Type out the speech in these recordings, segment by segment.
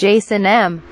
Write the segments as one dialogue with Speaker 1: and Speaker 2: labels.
Speaker 1: Jason M.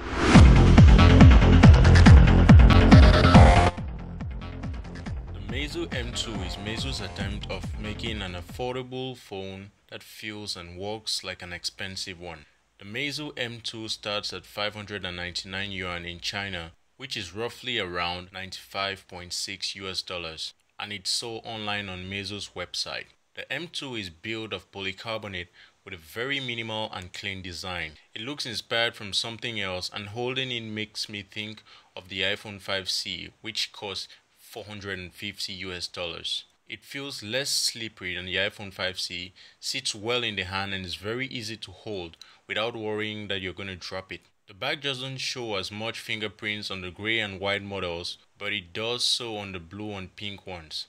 Speaker 2: The Meizu M2 is Meizu's attempt of making an affordable phone that feels and works like an expensive one. The Meizu M2 starts at 599 yuan in China, which is roughly around 95.6 US dollars, and it's sold online on Meizu's website. The M2 is built of polycarbonate with a very minimal and clean design. It looks inspired from something else, and holding it makes me think of the iPhone 5C, which costs 450 US dollars. It feels less slippery than the iPhone 5C, sits well in the hand, and is very easy to hold without worrying that you're going to drop it. The back doesn't show as much fingerprints on the grey and white models, but it does so on the blue and pink ones.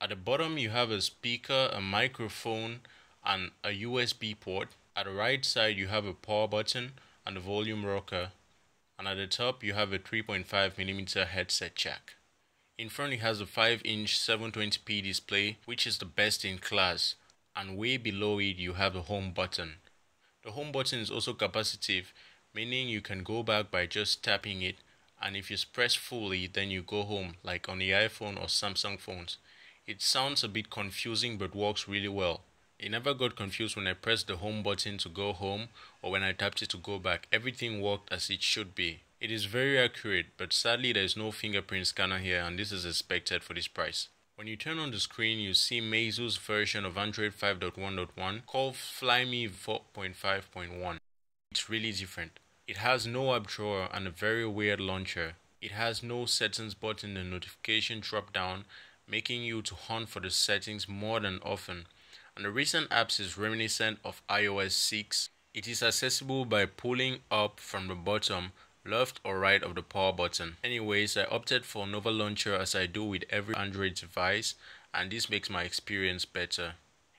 Speaker 2: At the bottom you have a speaker, a microphone, and a USB port. At the right side you have a power button and a volume rocker, and at the top you have a 3.5mm headset jack. In front it has a 5-inch 720p display, which is the best in class, and way below it you have a home button. The home button is also capacitive, meaning you can go back by just tapping it, and if you press fully then you go home, like on the iPhone or Samsung phones. It sounds a bit confusing but works really well. It never got confused when I pressed the home button to go home or when I tapped it to go back. Everything worked as it should be. It is very accurate, but sadly there is no fingerprint scanner here, and this is expected for this price. When you turn on the screen, you see Meizu's version of Android 5.1.1 called Flyme 4.5.1. It's really different. It has no app drawer and a very weird launcher. It has no settings button and notification drop down, making you to hunt for the settings more than often. And the recent apps is reminiscent of iOS 6. It is accessible by pulling up from the bottom, left or right of the power button. Anyways, I opted for Nova Launcher as I do with every Android device, and this makes my experience better.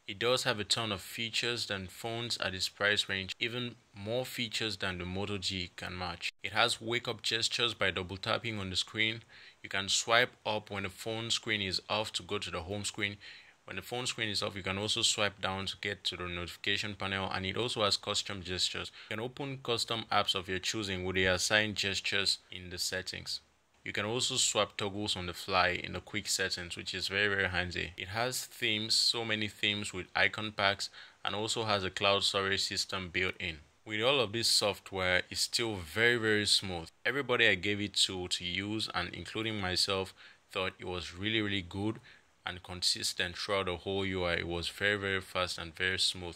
Speaker 2: It does have a ton of features than phones at its price range, even more features than the Moto G can match. It has wake up gestures by double tapping on the screen. You can swipe up when the phone screen is off to go to the home screen. When the phone screen is off, you can also swipe down to get to the notification panel, and it also has custom gestures. You can open custom apps of your choosing with the assigned gestures in the settings. You can also swap toggles on the fly in the quick settings, which is very handy. It has themes, so many themes with icon packs, and also has a cloud storage system built in. With all of this software, it's still very smooth. Everybody I gave it to use, and including myself, thought it was really good and consistent throughout the whole UI. It was very fast and very smooth,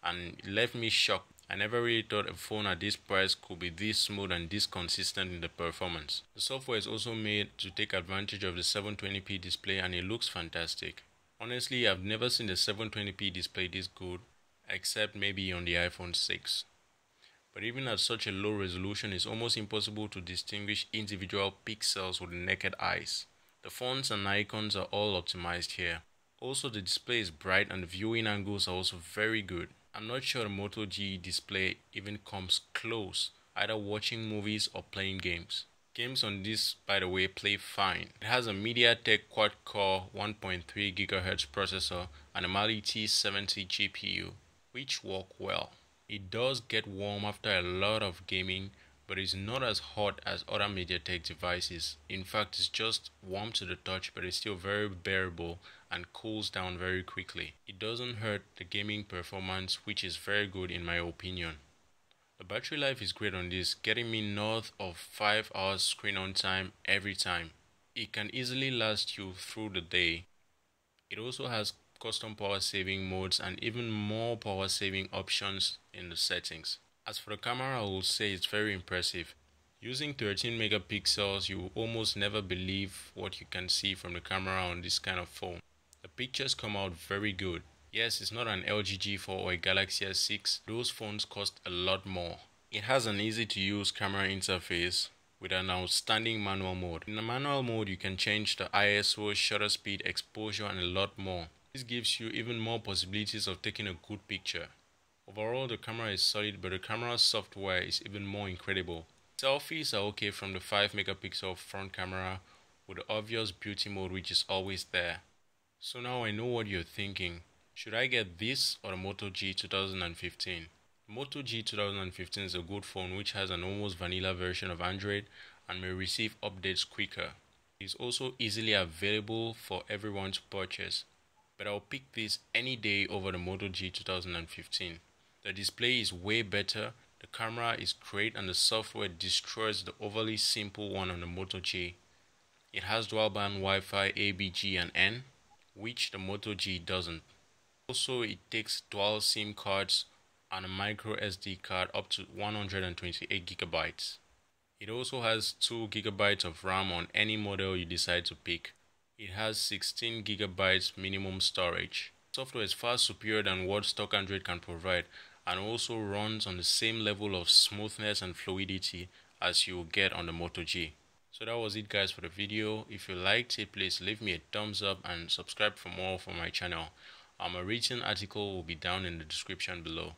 Speaker 2: and it left me shocked. I never really thought a phone at this price could be this smooth and this consistent in the performance. The software is also made to take advantage of the 720p display, and it looks fantastic. Honestly, I've never seen the 720p display this good, except maybe on the iPhone 6. But even at such a low resolution, it's almost impossible to distinguish individual pixels with the naked eyes. The fonts and icons are all optimized here. Also, the display is bright and the viewing angles are also very good. I'm not sure the Moto G display even comes close, either watching movies or playing games. Games on this, by the way, play fine. It has a MediaTek quad-core 1.3 GHz processor and a Mali T70 GPU, which work well. It does get warm after a lot of gaming, but it's not as hot as other MediaTek devices. In fact, it's just warm to the touch, but it's still very bearable and cools down very quickly. It doesn't hurt the gaming performance, which is very good in my opinion. The battery life is great on this, getting me north of 5 hours screen on time every time. It can easily last you through the day. It also has custom power saving modes and even more power saving options in the settings. As for the camera, I will say it's very impressive. Using 13 megapixels, you will almost never believe what you can see from the camera on this kind of phone. The pictures come out very good. Yes, it's not an LG G4 or a Galaxy S6. Those phones cost a lot more. It has an easy to use camera interface with an outstanding manual mode. In the manual mode, you can change the ISO, shutter speed, exposure, and a lot more. This gives you even more possibilities of taking a good picture. Overall, the camera is solid, but the camera software is even more incredible. Selfies are okay from the 5 megapixel front camera with the obvious beauty mode, which is always there. So now I know what you're thinking. Should I get this or the Moto G 2015? Moto G 2015 is a good phone which has an almost vanilla version of Android and may receive updates quicker. It is also easily available for everyone to purchase, but I'll pick this any day over the Moto G 2015. The display is way better, the camera is great, and the software destroys the overly simple one on the Moto G. It has dual band Wi-Fi A, B, G, and N, which the Moto G doesn't. Also, it takes dual SIM cards and a micro SD card up to 128 gigabytes. It also has 2 gigabytes of RAM on any model you decide to pick. It has 16 gigabytes minimum storage. Software is far superior than what stock Android can provide and also runs on the same level of smoothness and fluidity as you will get on the Moto G. So that was it guys for the video. If you liked it, please leave me a thumbs up and subscribe for more for my channel. A written article will be down in the description below.